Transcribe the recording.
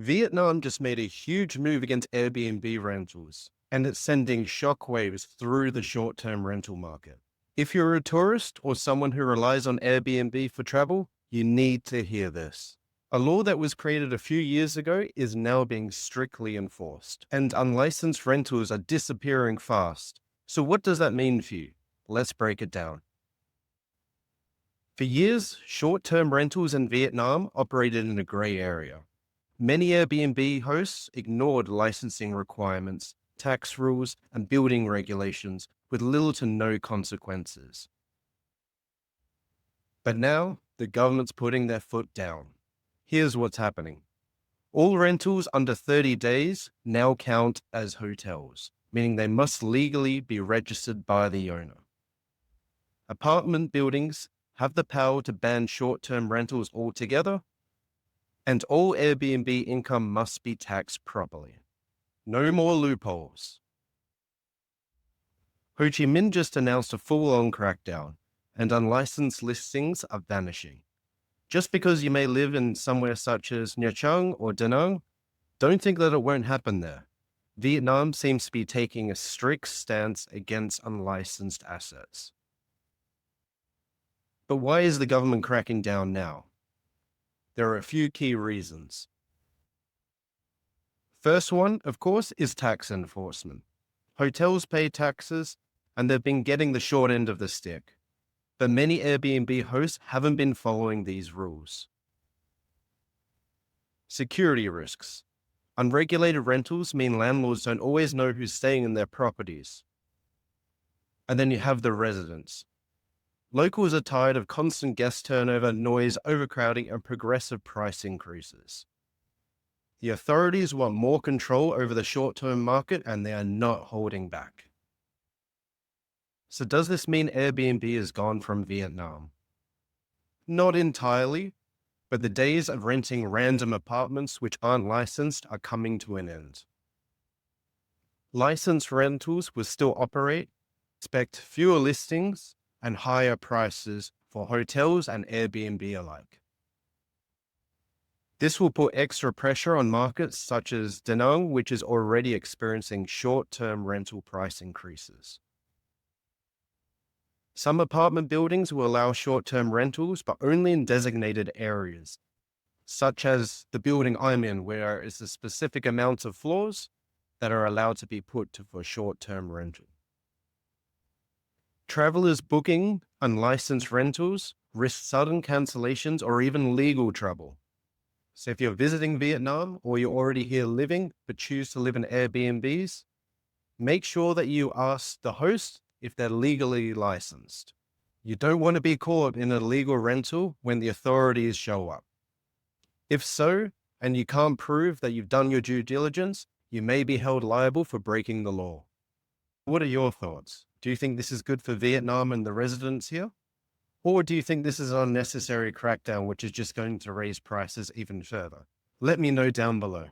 Vietnam just made a huge move against Airbnb rentals, and it's sending shockwaves through the short-term rental market. If you're a tourist or someone who relies on Airbnb for travel, you need to hear this. A law that was created a few years ago is now being strictly enforced, and unlicensed rentals are disappearing fast. So what does that mean for you? Let's break it down. For years, short-term rentals in Vietnam operated in a gray area. Many Airbnb hosts ignored licensing requirements, tax rules, and building regulations with little to no consequences. But now, the government's putting their foot down. Here's what's happening. All rentals under 30 days now count as hotels, meaning they must legally be registered by the owner. Apartment buildings have the power to ban short-term rentals altogether, and all Airbnb income must be taxed properly. No more loopholes. Ho Chi Minh just announced a full-on crackdown, and unlicensed listings are vanishing. Just because you may live in somewhere such as Nha Trang or Da Nang, don't think that it won't happen there. Vietnam seems to be taking a strict stance against unlicensed assets. But why is the government cracking down now? There are a few key reasons. First one, of course, is tax enforcement. Hotels pay taxes, and they've been getting the short end of the stick. But many Airbnb hosts haven't been following these rules. Security risks. Unregulated rentals mean landlords don't always know who's staying in their properties. And then you have the residents. Locals are tired of constant guest turnover, noise, overcrowding, and progressive price increases. The authorities want more control over the short-term market, and they are not holding back. So does this mean Airbnb is gone from Vietnam? Not entirely, but the days of renting random apartments which aren't licensed are coming to an end. Licensed rentals will still operate, expect fewer listings, and higher prices for hotels and Airbnb alike. This will put extra pressure on markets such as Da Nang, which is already experiencing short-term rental price increases. Some apartment buildings will allow short-term rentals, but only in designated areas, such as the building I'm in, where it's a specific amount of floors that are allowed to be put for short-term rental. Travelers booking unlicensed rentals risk sudden cancellations or even legal trouble. So if you're visiting Vietnam or you're already here living but choose to live in Airbnbs, make sure that you ask the host if they're legally licensed. You don't want to be caught in a legal rental when the authorities show up. If so, and you can't prove that you've done your due diligence, you may be held liable for breaking the law. What are your thoughts? Do you think this is good for Vietnam and the residents here? Or do you think this is an unnecessary crackdown which is just going to raise prices even further? Let me know down below.